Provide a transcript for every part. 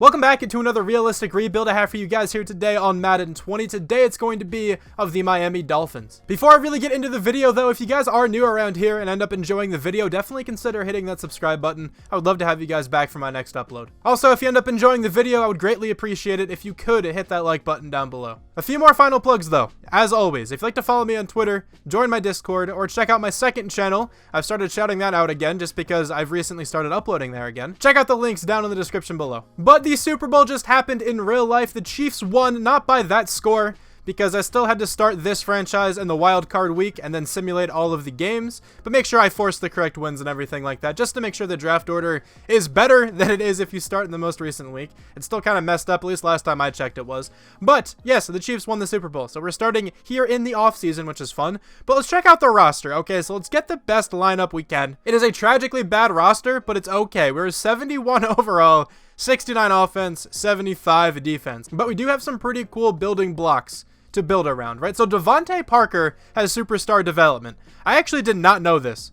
Welcome back into another realistic rebuild I have for you guys here today on Madden 20. Today it's going to be of the Miami Dolphins. Before I really get into the video though, if you guys are new around here and end up enjoying the video, definitely consider hitting that subscribe button. I would love to have you guys back for my next upload. Also, if you end up enjoying the video, I would greatly appreciate it if you could hit that like button down below. A few more final plugs though. As always, if you'd like to follow me on Twitter, join my Discord, or check out my second channel, I've started shouting that out again just because I've recently started uploading there again. Check out the links down in the description below. But the Super Bowl just happened in real life. The Chiefs won, not by that score, because I still had to start this franchise in the wild card week and then simulate all of the games, but make sure I force the correct wins and everything like that, just to make sure the draft order is better than it is if you start in the most recent week. It's still kind of messed up, at least last time I checked it was. But yes, the Chiefs won the Super Bowl, so we're starting here in the offseason, which is fun. But let's check out the roster. Okay, so let's get the best lineup we can. It is a tragically bad roster, but it's okay. We're 71 overall, 69 offense, 75 defense. But we do have some pretty cool building blocks to build around, right? So Devante Parker has superstar development. I actually did not know this.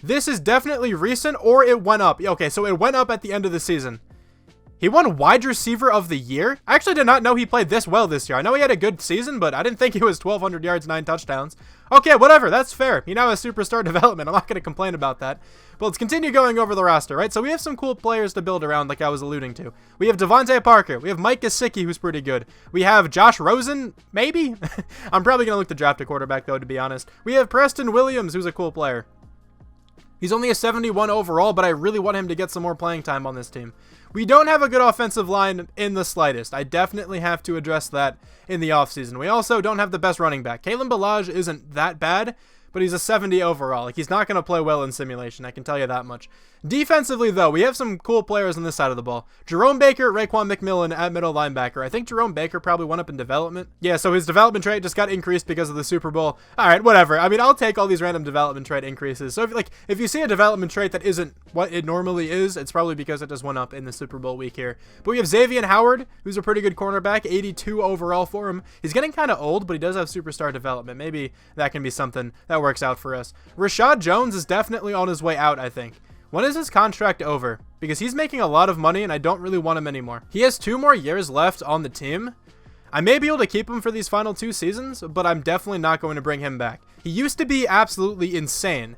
This is definitely recent, or it went up. Okay, so it went up at the end of the season. He won wide receiver of the year. I actually did not know he played this well this year. I know he had a good season, but I didn't think he was 1,200 yards, 9 touchdowns. Okay, whatever. That's fair. He now has superstar development. I'm not going to complain about that. But let's continue going over the roster, right? So we have some cool players to build around, like I was alluding to. We have Devante Parker. We have Mike Gesicki, who's pretty good. We have Josh Rosen, maybe? I'm probably going to look to draft a quarterback, though, to be honest. We have Preston Williams, who's a cool player. He's only a 71 overall, but I really want him to get some more playing time on this team. We don't have a good offensive line in the slightest. I definitely have to address that in the offseason. We also don't have the best running back. Kalen Ballage isn't that bad, but he's a 70 overall. Like, he's not going to play well in simulation, I can tell you that much. Defensively, though, we have some cool players on this side of the ball. Jerome Baker, Raekwon McMillan at middle linebacker. I think Jerome Baker probably went up in development. Yeah, so his development trait just got increased because of the Super Bowl. All right, whatever. I mean, I'll take all these random development trait increases. So if you see a development trait that isn't what it normally is, it's probably because it just went up in the Super Bowl week here. But we have Zaevion Howard, who's a pretty good cornerback, 82 overall for him. He's getting kind of old, but he does have superstar development. Maybe that can be something that works out for us. Rashad Jones is definitely on his way out, I think. When is his contract over? Because he's making a lot of money and I don't really want him anymore. He has 2 more years left on the team. I may be able to keep him for these final 2 seasons, but I'm definitely not going to bring him back. He used to be absolutely insane.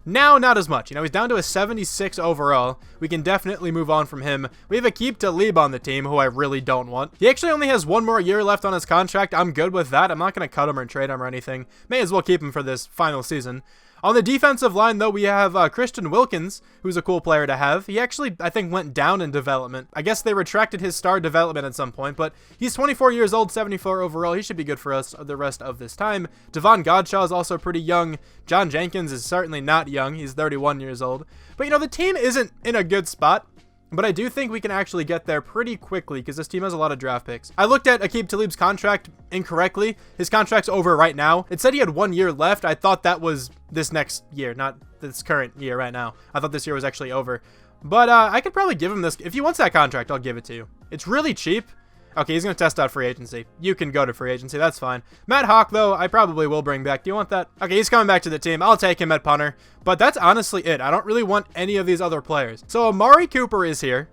Now, not as much. You know, he's down to a 76 overall. We can definitely move on from him. We have Aqib Talib on the team, who I really don't want. He actually only has 1 more year left on his contract. I'm good with that. I'm not going to cut him or trade him or anything. May as well keep him for this final season. On the defensive line, though, we have Christian Wilkins, who's a cool player to have. He actually, I think, went down in development. I guess they retracted his star development at some point, but he's 24 years old, 74 overall. He should be good for us the rest of this time. Devon Godshaw is also pretty young. John Jenkins is certainly not young. He's 31 years old. But, you know, the team isn't in a good spot. But I do think we can actually get there pretty quickly because this team has a lot of draft picks. I looked at Aqib Talib's contract incorrectly. His contract's over right now. It said he had 1 year left. I thought that was this next year, not this current year right now. I thought this year was actually over. But I could probably give him this. If he wants that contract, I'll give it to you. It's really cheap. Okay, he's going to test out free agency. You can go to free agency. That's fine. Matt Hawk, though, I probably will bring back. Do you want that? Okay, he's coming back to the team. I'll take him at punter. But that's honestly it. I don't really want any of these other players. So Amari Cooper is here.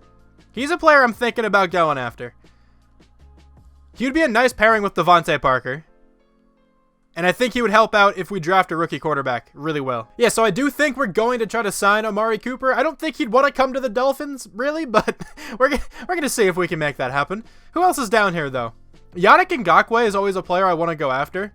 He's a player I'm thinking about going after. He would be a nice pairing with Devante Parker. And I think he would help out if we draft a rookie quarterback really well. Yeah, so I do think we're going to try to sign Amari Cooper. I don't think he'd want to come to the Dolphins, really, but we're going to see if we can make that happen. Who else is down here, though? Yannick Ngakoue is always a player I want to go after.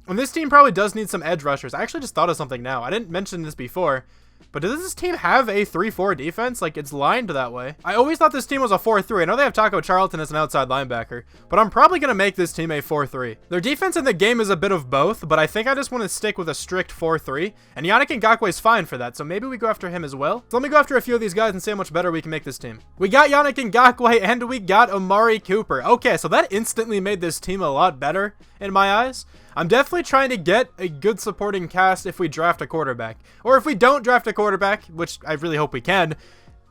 And this team probably does need some edge rushers. I actually just thought of something now. I didn't mention this before. But does this team have a 3-4 defense? Like, it's lined that way. I always thought this team was a 4-3. I know they have Taco Charlton as an outside linebacker, but I'm probably going to make this team a 4-3. Their defense in the game is a bit of both, but I think I just want to stick with a strict 4-3, and Yannick Ngakoue is fine for that, so maybe we go after him as well. So let me go after a few of these guys and see how much better we can make this team. We got Yannick Ngakoue, and we got Amari Cooper. Okay, so that instantly made this team a lot better in my eyes. I'm definitely trying to get a good supporting cast if we draft a quarterback. Or if we don't draft a quarterback, which I really hope we can,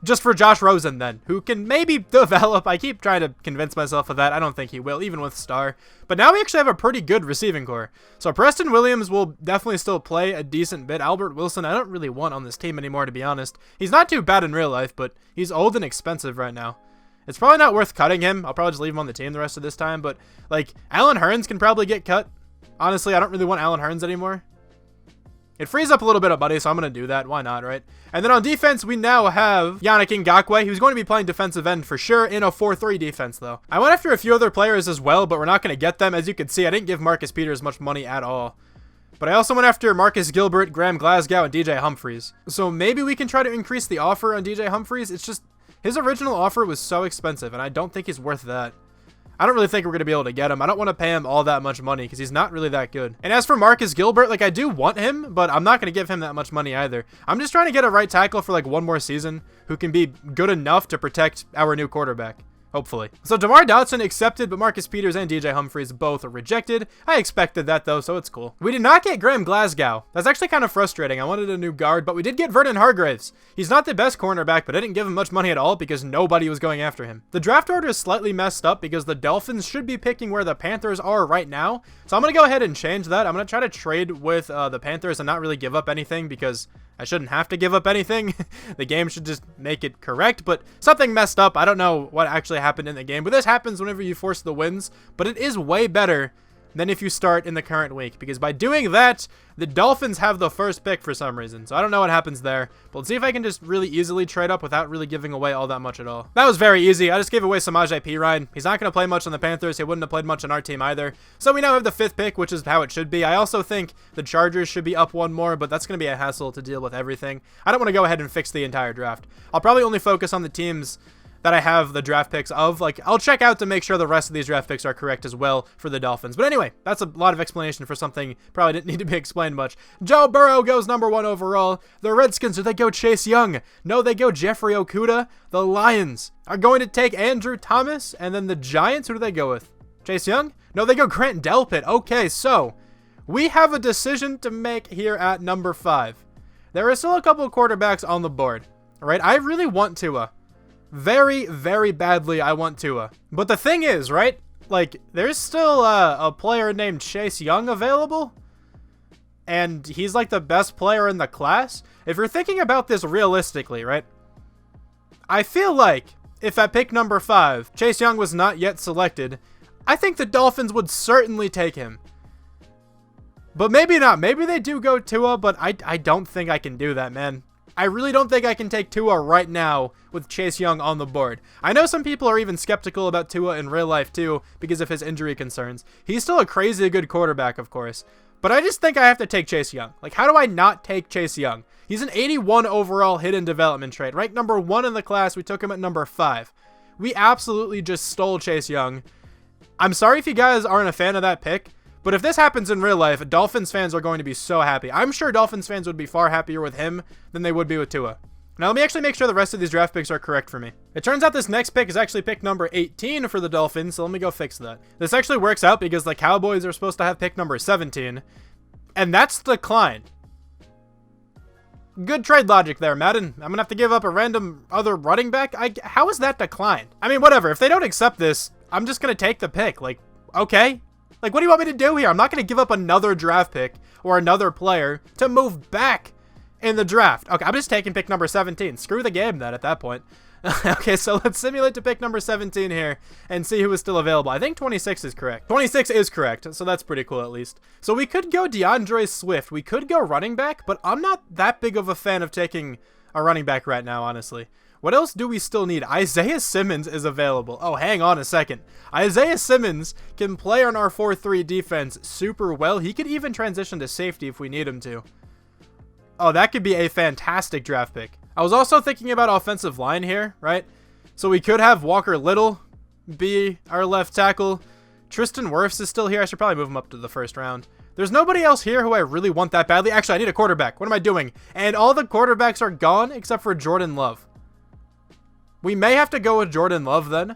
just for Josh Rosen then, who can maybe develop. I keep trying to convince myself of that. I don't think he will, even with Star. But now we actually have a pretty good receiving core. So Preston Williams will definitely still play a decent bit. Albert Wilson, I don't really want on this team anymore, to be honest. He's not too bad in real life, but he's old and expensive right now. It's probably not worth cutting him. I'll probably just leave him on the team the rest of this time. But, like, Allen Hurns can probably get cut. Honestly, I don't really want Allen Hurns anymore. It frees up a little bit of money, so I'm going to do that. Why not, right? And then on defense, we now have Yannick Ngakoue, who's going to be playing defensive end for sure in a 4-3 defense, though. I went after a few other players as well, but we're not going to get them. As you can see, I didn't give Marcus Peters much money at all. But I also went after Marcus Gilbert, Graham Glasgow, and DJ Humphries. So maybe we can try to increase the offer on DJ Humphries. It's just his original offer was so expensive, and I don't think he's worth that. I don't really think we're going to be able to get him. I don't want to pay him all that much money because he's not really that good. And as for Marcus Gilbert, like, I do want him, but I'm not going to give him that much money either. I'm just trying to get a right tackle for like one more season who can be good enough to protect our new quarterback. Hopefully. So DeMar Dotson accepted, but Marcus Peters and DJ Humphries both rejected. I expected that though, so it's cool. We did not get Graham Glasgow. That's actually kind of frustrating. I wanted a new guard, but we did get Vernon Hargreaves. He's not the best cornerback, but I didn't give him much money at all because nobody was going after him. The draft order is slightly messed up because the Dolphins should be picking where the Panthers are right now. So I'm going to go ahead and change that. I'm going to try to trade with the Panthers and not really give up anything because I shouldn't have to give up anything. The game should just make it correct, but something messed up. I don't know what actually happened in the game, but this happens whenever you force the wins, but it is way better than if you start in the current week, because by doing that, the Dolphins have the first pick for some reason. So I don't know what happens there, but let's see if I can just really easily trade up without really giving away all that much at all. That was very easy. I just gave away Samaje Perine. He's not going to play much on the Panthers. He wouldn't have played much on our team either. So we now have the 5th pick, which is how it should be. I also think the Chargers should be up one more, but that's going to be a hassle to deal with everything. I don't want to go ahead and fix the entire draft. I'll probably only focus on the teams that I have the draft picks of. Like, I'll check out to make sure the rest of these draft picks are correct as well for the Dolphins. But anyway, that's a lot of explanation for something probably didn't need to be explained much. Joe Burrow goes #1 overall. The Redskins, do they go Chase Young? No, they go Jeffrey Okudah. The Lions are going to take Andrew Thomas. And then the Giants, who do they go with? Chase Young? No, they go Grant Delpit. Okay, so we have a decision to make here at number 5. There are still a couple of quarterbacks on the board. All right, I really want Tua. Very, very badly, I want Tua. But the thing is, right? Like, there's still a player named Chase Young available. And he's like the best player in the class. If you're thinking about this realistically, right? I feel like if at pick number 5, Chase Young was not yet selected, I think the Dolphins would certainly take him. But maybe not. Maybe they do go Tua, but I don't think I can do that, man. I really don't think I can take Tua right now with Chase Young on the board. I know some people are even skeptical about Tua in real life too because of his injury concerns. He's still a crazy good quarterback, of course. But I just think I have to take Chase Young. Like, how do I not take Chase Young? He's an 81 overall hidden development trait. Ranked #1 in the class. We took him at number 5. We absolutely just stole Chase Young. I'm sorry if you guys aren't a fan of that pick. But if this happens in real life, Dolphins fans are going to be so happy. I'm sure Dolphins fans would be far happier with him than they would be with Tua. Now, let me actually make sure the rest of these draft picks are correct for me. It turns out this next pick is actually pick number 18 for the Dolphins, so let me go fix that. This actually works out because the Cowboys are supposed to have pick number 17, and that's declined. Good trade logic there, Madden. I'm going to have to give up a random other running back? How is that declined? I mean, whatever. If they don't accept this, I'm just going to take the pick. Like, okay. Like, what do you want me to do here? I'm not going to give up another draft pick or another player to move back in the draft. Okay, I'm just taking pick number 17. Screw the game then at that point. Okay, so let's simulate to pick number 17 here and see who is still available. I think 26 is correct. 26 is correct, so that's pretty cool at least. So we could go DeAndre Swift. We could go running back, but I'm not that big of a fan of taking a running back right now, honestly. What else do we still need? Isaiah Simmons is available. Oh, hang on a second. Isaiah Simmons can play on our 4-3 defense super well. He could even transition to safety if we need him to. Oh, that could be a fantastic draft pick. I was also thinking about offensive line here, right? So we could have Walker Little be our left tackle. Tristan Wirfs is still here. I should probably move him up to the first round. There's nobody else here who I really want that badly. Actually, I need a quarterback. What am I doing? And all the quarterbacks are gone except for Jordan Love. We may have to go with Jordan Love then.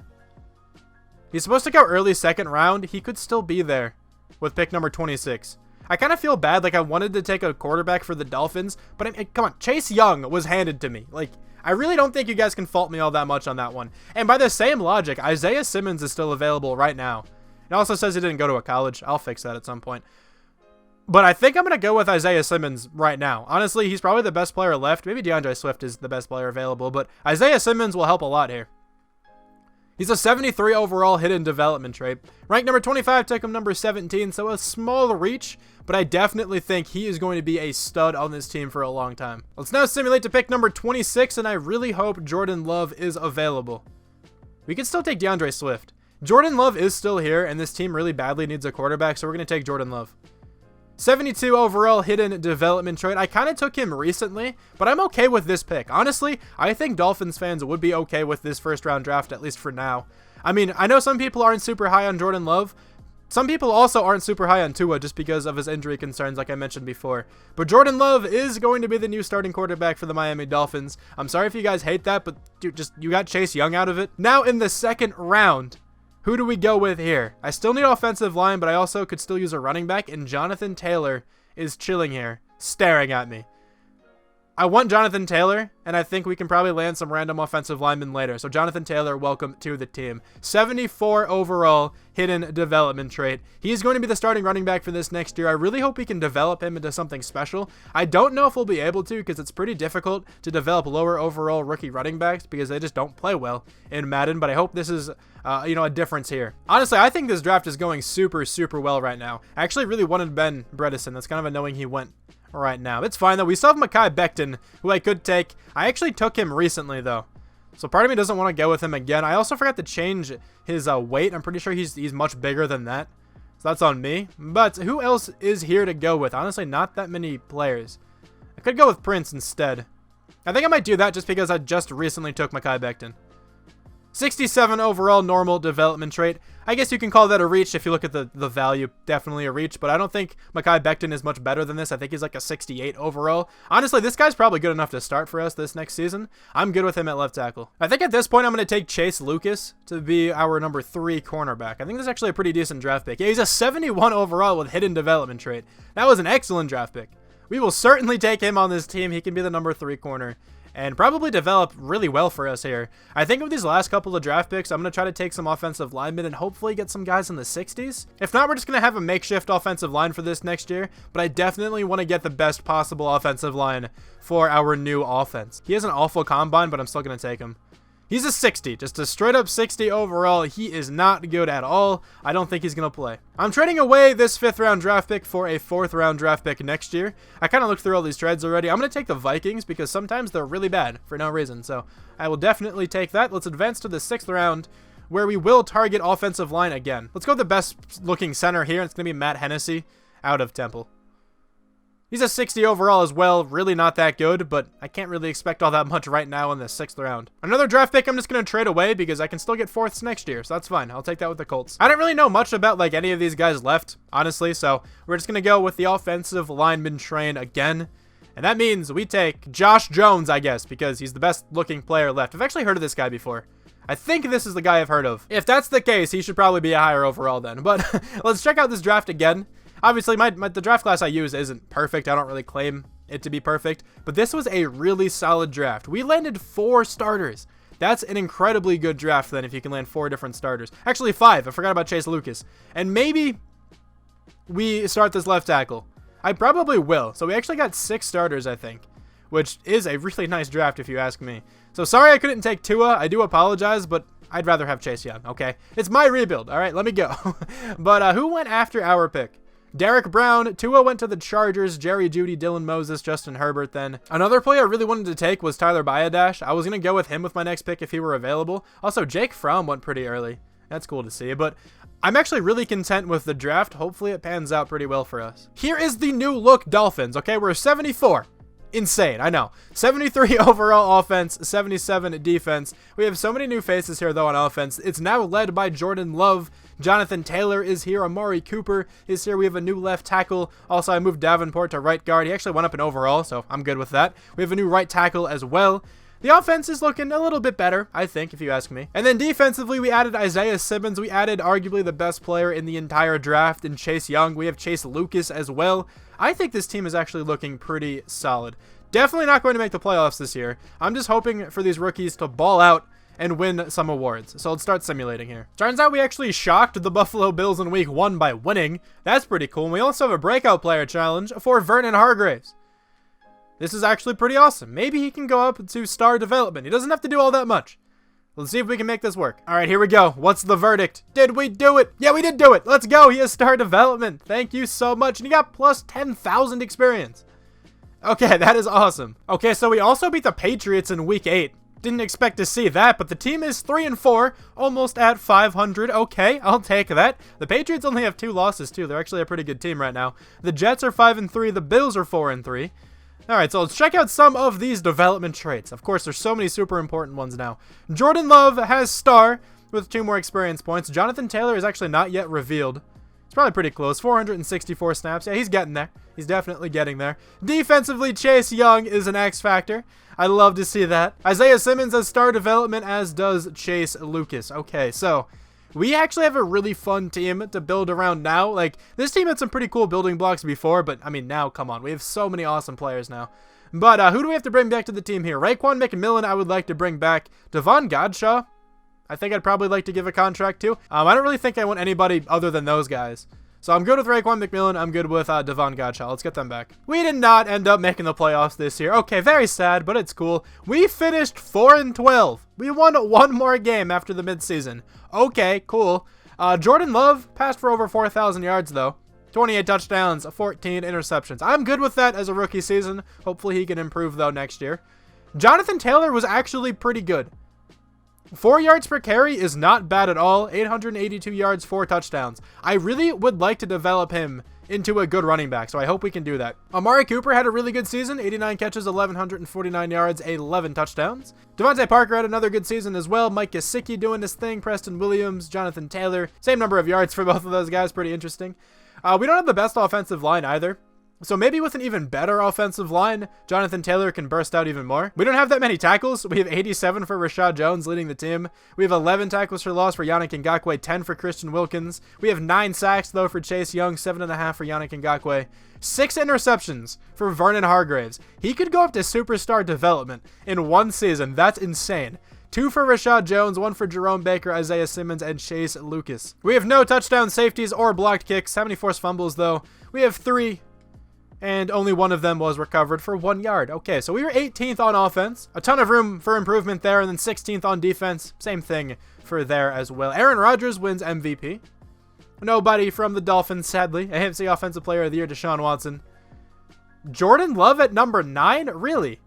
He's supposed to go early 2nd round. He could still be there with pick number 26. I kind of feel bad. Like, I wanted to take a quarterback for the Dolphins, but come on. Chase Young was handed to me. Like, I really don't think you guys can fault me all that much on that one. And by the same logic, Isaiah Simmons is still available right now. It also says he didn't go to a college. I'll fix that at some point. But I think I'm going to go with Isaiah Simmons right now. Honestly, he's probably the best player left. Maybe DeAndre Swift is the best player available, but Isaiah Simmons will help a lot here. He's a 73 overall hidden development trait. Ranked number 25, took him number 17, so a small reach, but I definitely think he is going to be a stud on this team for a long time. Let's now simulate to pick number 26, and I really hope Jordan Love is available. We can still take DeAndre Swift. Jordan Love is still here, and this team really badly needs a quarterback, so we're going to take Jordan Love. 72 overall hidden development trait. I kind of took him recently, but I'm okay with this pick. Honestly, I think Dolphins fans would be okay with this first round draft, at least for now. I mean, I know some people aren't super high on Jordan Love. Some people also aren't super high on Tua just because of his injury concerns, like I mentioned before. But Jordan Love is going to be the new starting quarterback for the Miami Dolphins. I'm sorry if you guys hate that, but dude, you got Chase Young out of it. Now in the second round, who do we go with here? I still need offensive line, but I also could still use a running back, and Jonathan Taylor is chilling here, staring at me. I want Jonathan Taylor, and I think we can probably land some random offensive linemen later. So Jonathan Taylor, welcome to the team. 74 overall hidden development trait. He's going to be the starting running back for this next year. I really hope we can develop him into something special. I don't know if we'll be able to because it's pretty difficult to develop lower overall rookie running backs because they just don't play well in Madden, but I hope this is a difference here. Honestly, I think this draft is going super, super well right now. I actually really wanted Ben Bredesen. That's kind of annoying he went right now. It's fine, though. We still have Mekhi Becton, who I could take. I actually took him recently, though. So part of me doesn't want to go with him again. I also forgot to change his weight. I'm pretty sure he's much bigger than that. So that's on me. But who else is here to go with? Honestly, not that many players. I could go with Prince instead. I think I might do that just because I just recently took Mekhi Becton. 67 overall normal development trait. I guess you can call that a reach if you look at the value. Definitely a reach, but I don't think Mekhi Becton is much better than this. I think he's like a 68 overall. Honestly, this guy's probably good enough to start for us this next season. I'm good with him at left tackle. I think at this point I'm going to take Chase Lucas to be our number 3 cornerback. I think this is actually a pretty decent draft pick. Yeah, he's a 71 overall with hidden development trait. That was an excellent draft pick. We will certainly take him on this team. He can be the number 3 corner and probably develop really well for us here. I think with these last couple of draft picks, I'm going to try to take some offensive linemen and hopefully get some guys in the 60s. If not, we're just going to have a makeshift offensive line for this next year, but I definitely want to get the best possible offensive line for our new offense. He has an awful combine, but I'm still going to take him. He's a 60, just a straight up 60 overall. He is not good at all. I don't think he's going to play. I'm trading away this 5th round draft pick for a 4th round draft pick next year. I kind of looked through all these trades already. I'm going to take the Vikings because sometimes they're really bad for no reason. So I will definitely take that. Let's advance to the 6th round where we will target offensive line again. Let's go with the best looking center here. It's going to be Matt Hennessy out of Temple. He's a 60 overall as well. Really not that good, but I can't really expect all that much right now in the 6th round. Another draft pick I'm just going to trade away because I can still get 4ths next year, so that's fine. I'll take that with the Colts. I don't really know much about like any of these guys left, honestly, so we're just going to go with the offensive lineman train again. And that means we take Josh Jones, I guess, because he's the best looking player left. I've actually heard of this guy before. I think this is the guy I've heard of. If that's the case, he should probably be a higher overall then. But let's check out this draft again. Obviously, the draft class I use isn't perfect. I don't really claim it to be perfect. But this was a really solid draft. We landed 4 starters. That's an incredibly good draft then if you can land 4 different starters. Actually, 5. I forgot about Chase Lucas. And maybe we start this left tackle. I probably will. So we actually got 6 starters, I think, which is a really nice draft if you ask me. So sorry I couldn't take Tua. I do apologize, but I'd rather have Chase Young, okay? It's my rebuild. All right, let me go. But who went after our pick? Derek Brown. Tua went to the Chargers. Jerry Jeudy, Dylan Moses, Justin Herbert then. Another player I really wanted to take was Tyler Biadasz. I was going to go with him with my next pick if he were available. Also, Jake Fromm went pretty early. That's cool to see, but I'm actually really content with the draft. Hopefully it pans out pretty well for us. Here is the new look Dolphins, okay? We're 74. Insane, I know. 73 overall offense, 77 defense. We have so many new faces here, though, on offense. It's now led by Jordan Love. Jonathan Taylor is here. Amari Cooper is here. We have a new left tackle. Also, I moved Davenport to right guard. He actually went up in overall, so I'm good with that. We have a new right tackle as well. The offense is looking a little bit better, I think, if you ask me. And then defensively, we added Isaiah Simmons. We added arguably the best player in the entire draft in Chase Young. We have Chase Lucas as well. I think this team is actually looking pretty solid. Definitely not going to make the playoffs this year. I'm just hoping for these rookies to ball out and win some awards. So let's start simulating here. Turns out we actually shocked the Buffalo Bills in week 1 by winning. That's pretty cool. And we also have a breakout player challenge for Vernon Hargreaves. This is actually pretty awesome. Maybe he can go up to star development. He doesn't have to do all that much. Let's see if we can make this work. All right, here we go. What's the verdict? Did we do it? Yeah, we did do it. Let's go. He has star development. Thank you so much. And he got plus 10,000 experience. Okay, that is awesome. Okay, so we also beat the Patriots in week 8. Didn't expect to see that, but the team is 3-4, almost at 500. Okay, I'll take that. The Patriots only have 2 losses too. They're actually a pretty good team right now. The Jets are 5-3. The Bills are 4-3. All right, so let's check out some of these development traits. Of course, there's so many super important ones now. Jordan Love has star with 2 more experience points. Jonathan Taylor is actually not yet revealed. It's probably pretty close. 464 snaps. Yeah, he's getting there. He's definitely getting there. Defensively, Chase Young is an X factor. I love to see that. Isaiah Simmons has star development, as does Chase Lucas. Okay, so we actually have a really fun team to build around now. Like, this team had some pretty cool building blocks before, but, I mean, now, come on. We have so many awesome players now. But who do we have to bring back to the team here? Raekwon McMillan, I would like to bring back. Devon Godshaw, I think I'd probably like to give a contract to. I don't really think I want anybody other than those guys. So I'm good with Raekwon McMillan. I'm good with Devon Godshaw. Let's get them back. We did not end up making the playoffs this year. Okay, very sad, but it's cool. We finished 4-12. We won 1 more game after the midseason. Okay, cool. Jordan Love passed for over 4,000 yards, though. 28 touchdowns, 14 interceptions. I'm good with that as a rookie season. Hopefully he can improve, though, next year. Jonathan Taylor was actually pretty good. 4 yards per carry is not bad at all. 882 yards, 4 touchdowns. I really would like to develop him into a good running back, so I hope we can do that. Amari Cooper had a really good season. 89 catches, 1,149 yards, 11 touchdowns. Devante Parker had another good season as well. Mike Gesicki doing his thing. Preston Williams, Jonathan Taylor. Same number of yards for both of those guys. Pretty interesting. We don't have the best offensive line either. So maybe with an even better offensive line, Jonathan Taylor can burst out even more. We don't have that many tackles. We have 87 for Rashad Jones leading the team. We have 11 tackles for loss for Yannick Ngakoue, 10 for Christian Wilkins. We have 9 sacks, though, for Chase Young, 7.5 for Yannick Ngakoue. 6 interceptions for Vernon Hargreaves. He could go up to superstar development in 1 season. That's insane. 2 for Rashad Jones, 1 for Jerome Baker, Isaiah Simmons, and Chase Lucas. We have no touchdown safeties or blocked kicks. How many forced fumbles, though? We have 3. And only 1 of them was recovered for 1 yard. Okay, so we were 18th on offense. A ton of room for improvement there. And then 16th on defense. Same thing for there as well. Aaron Rodgers wins MVP. Nobody from the Dolphins, sadly. AFC Offensive Player of the Year, Deshaun Watson. Jordan Love at number 9? Really?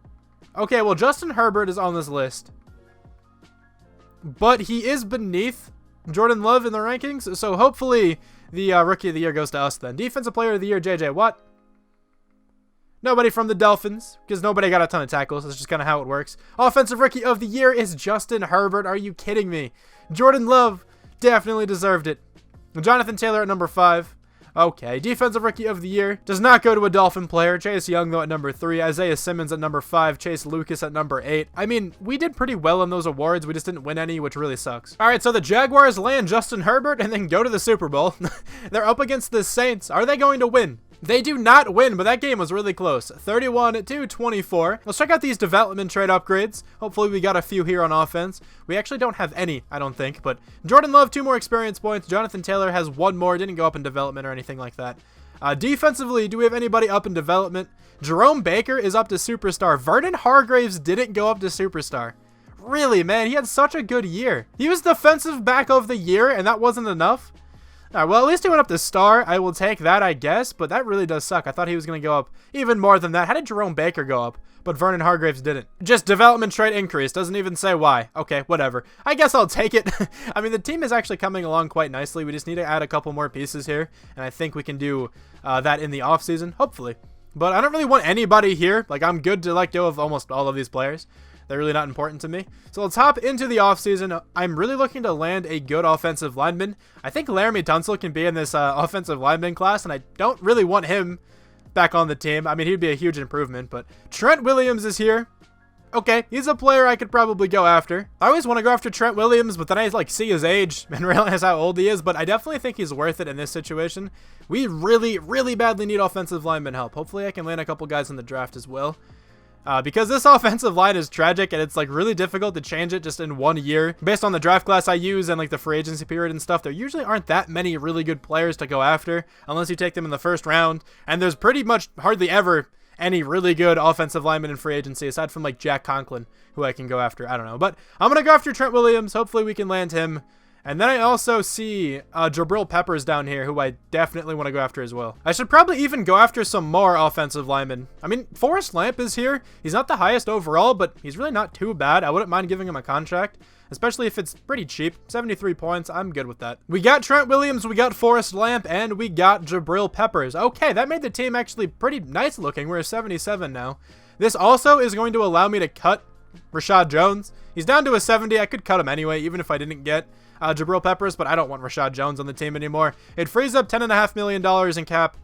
Okay, well, Justin Herbert is on this list. But he is beneath Jordan Love in the rankings. So hopefully the Rookie of the Year goes to us then. Defensive Player of the Year, JJ Watt. Nobody from the Dolphins, because nobody got a ton of tackles. That's just kind of how it works. Offensive Rookie of the Year is Justin Herbert. Are you kidding me? Jordan Love definitely deserved it. Jonathan Taylor at number 5. Okay, Defensive Rookie of the Year does not go to a Dolphin player. Chase Young, though, at number 3. Isaiah Simmons at number 5. Chase Lucas at number 8. I mean, we did pretty well in those awards. We just didn't win any, which really sucks. All right, so the Jaguars land Justin Herbert and then go to the Super Bowl. They're up against the Saints. Are they going to win? They do not win, but that game was really close. 31-24. Let's check out these development trade upgrades. Hopefully we got a few here on offense. We actually don't have any, I don't think, but Jordan Love, 2 more experience points. Jonathan Taylor has 1 more. Didn't go up in development or anything like that. Defensively, do we have anybody up in development? Jerome Baker is up to superstar. Vernon Hargreaves didn't go up to superstar. Really, man, he had such a good year. He was defensive back of the year, and that wasn't enough. All right, well, at least he went up to star. I will take that, I guess, but that really does suck. I thought he was going to go up even more than that. How did Jerome Baker go up, but Vernon Hargreaves didn't? Just development trait increase. Doesn't even say why. Okay, whatever. I guess I'll take it. I mean, the team is actually coming along quite nicely. We just need to add a couple more pieces here, and I think we can do that in the offseason, hopefully. But I don't really want anybody here. Like, I'm good to let go of almost all of these players. They're really not important to me. So let's hop into the offseason. I'm really looking to land a good offensive lineman. I think Laramie Tunsil can be in this offensive lineman class, and I don't really want him back on the team. I mean, he'd be a huge improvement, but Trent Williams is here. Okay, he's a player I could probably go after. I always want to go after Trent Williams, but then I like see his age and realize how old he is, but I definitely think he's worth it in this situation. We really, really badly need offensive lineman help. Hopefully I can land a couple guys in the draft as well. Because this offensive line is tragic and it's like really difficult to change it just in 1 year. Based on the draft class I use and like the free agency period and stuff, there usually aren't that many really good players to go after unless you take them in the first round. And there's pretty much hardly ever any really good offensive lineman in free agency, aside from like Jack Conklin, who I can go after. I don't know. But I'm going to go after Trent Williams. Hopefully we can land him. And then I also see Jabril Peppers down here, who I definitely want to go after as well. I should probably even go after some more offensive linemen. I mean, Forrest Lamp is here. He's not the highest overall, but he's really not too bad. I wouldn't mind giving him a contract, especially if it's pretty cheap. 73 points, I'm good with that. We got Trent Williams, we got Forrest Lamp, and we got Jabril Peppers. Okay, that made the team actually pretty nice looking. We're 77 now. This also is going to allow me to cut Rashad Jones. He's down to a 70. I could cut him anyway, even if I didn't get Jabril Peppers, but I don't want Rashad Jones on the team anymore. It frees up $10.5 million in cap,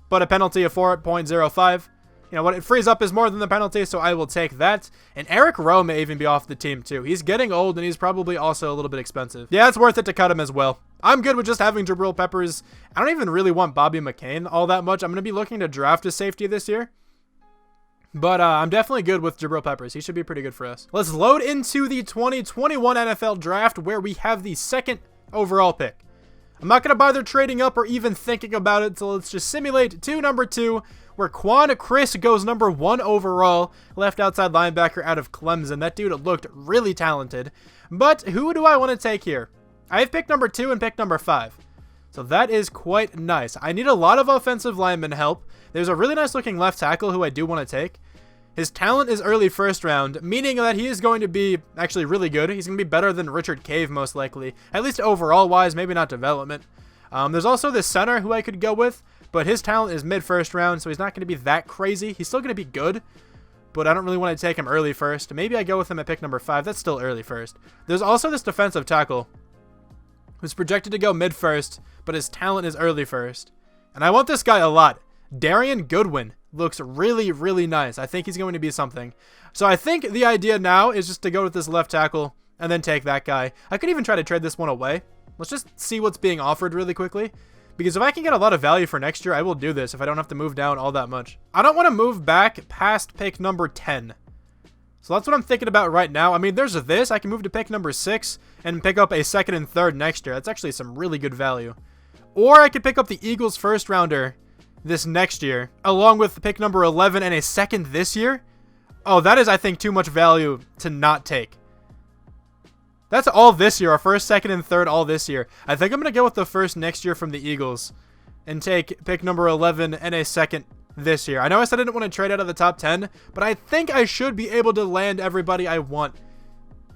but a penalty of 4.05. You know, what it frees up is more than the penalty, so I will take that. And Eric Rowe may even be off the team too. He's getting old, and he's probably also a little bit expensive. Yeah, it's worth it to cut him as well. I'm good with just having Jabril Peppers. I don't even really want Bobby McCain all that much. I'm going to be looking to draft a safety this year. But I'm definitely good with Jabril Peppers. He should be pretty good for us. Let's load into the 2021 NFL Draft, where we have the second overall pick. I'm not going to bother trading up or even thinking about it, so let's just simulate to number 2, where Quan Chris goes number 1 overall, left outside linebacker out of Clemson. That dude looked really talented. But who do I want to take here? I have pick number 2 and pick number 5. So that is quite nice. I need a lot of offensive lineman help. There's a really nice looking left tackle who I do want to take. His talent is early first round, meaning that he is going to be actually really good. He's going to be better than Richard Cave most likely, at least overall wise, maybe not development. There's also this center who I could go with, but his talent is mid first round, so he's not going to be that crazy. He's still going to be good, but I don't really want to take him early first. Maybe I go with him at pick number 5. That's still early first. There's also this defensive tackle who's projected to go mid first, but his talent is early first. And I want this guy a lot. Darian Goodwin looks really, really nice. I think he's going to be something. So I think the idea now is just to go with this left tackle and then take that guy. I could even try to trade this one away. Let's just see what's being offered really quickly. Because if I can get a lot of value for next year, I will do this if I don't have to move down all that much. I don't want to move back past pick number 10. So that's what I'm thinking about right now. I mean, there's this. I can move to pick number 6 and pick up a second and third next year. That's actually some really good value. Or I could pick up the Eagles first rounder this next year, along with pick number 11 and a second this year. Oh, that is, I think, too much value to not take. That's all this year, our first, second, and third all this year. I think I'm going to go with the first next year from the Eagles and take pick number 11 and a second this year. I know I said I didn't want to trade out of the top 10, but I think I should be able to land everybody I want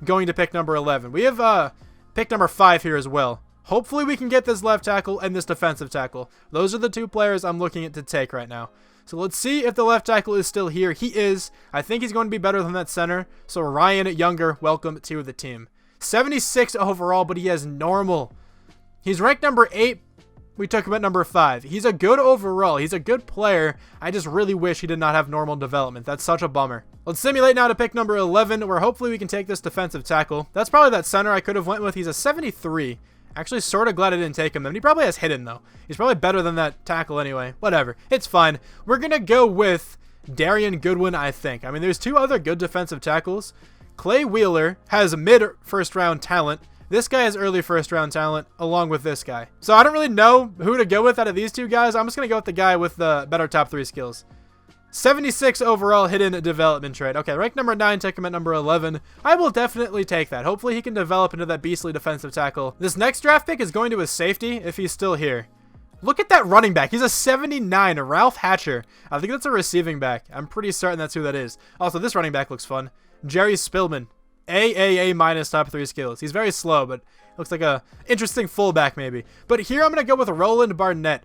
going to pick number 11. We have pick number 5 here as well. Hopefully we can get this left tackle and this defensive tackle. Those are the two players I'm looking at to take right now. So let's see if the left tackle is still here. He is. I think he's going to be better than that center. So Ryan Younger, welcome to the team. 76 overall, but he has normal. He's ranked number 8. We took him at number 5. He's a good overall. He's a good player. I just really wish he did not have normal development. That's such a bummer. Let's simulate now to pick number 11, where hopefully we can take this defensive tackle. That's probably that center I could have went with. He's a 73. Actually, sort of glad I didn't take him. And he probably has hidden, though. He's probably better than that tackle anyway. Whatever. It's fine. We're going to go with Darian Goodwin, I think. I mean, there's two other good defensive tackles. Clay Wheeler has mid-first-round talent. This guy has early first-round talent, along with this guy. So I don't really know who to go with out of these two guys. I'm just going to go with the guy with the better top 3 skills. 76 overall hidden development trait. Okay, rank number 9, took him at number 11. I will definitely take that. Hopefully he can develop into that beastly defensive tackle. This next draft pick is going to his safety if he's still here. Look at that running back. He's a 79, Ralph Hatcher. I think that's a receiving back. I'm pretty certain that's who that is. Also, this running back looks fun. Jerry Spillman. A minus top 3 skills. He's very slow, but looks like a interesting fullback maybe. But here I'm going to go with Roland Barnett.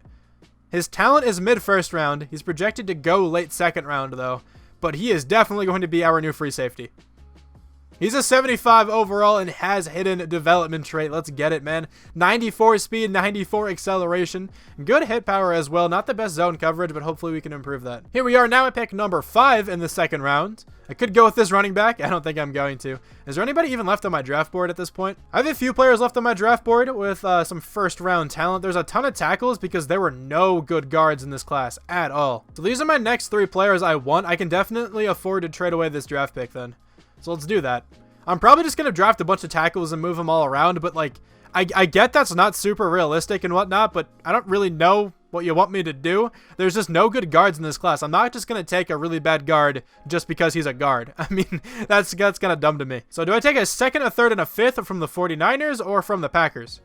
His talent is mid-first round. He's projected to go late second round, though. But he is definitely going to be our new free safety. He's a 75 overall and has hidden development trait. Let's get it, man. 94 speed, 94 acceleration. Good hit power as well. Not the best zone coverage, but hopefully we can improve that. Here we are now at pick number 5 in the second round. I could go with this running back. I don't think I'm going to. Is there anybody even left on my draft board at this point? I have a few players left on my draft board with some first round talent. There's a ton of tackles because there were no good guards in this class at all. So these are my next 3 players I want. I can definitely afford to trade away this draft pick then. So let's do that. I'm probably just going to draft a bunch of tackles and move them all around, but like, I get that's not super realistic and whatnot, but I don't really know what you want me to do. There's just no good guards in this class. I'm not just going to take a really bad guard just because he's a guard. I mean, that's kind of dumb to me. So do I take a second, a third, and a fifth from the 49ers or from the Packers?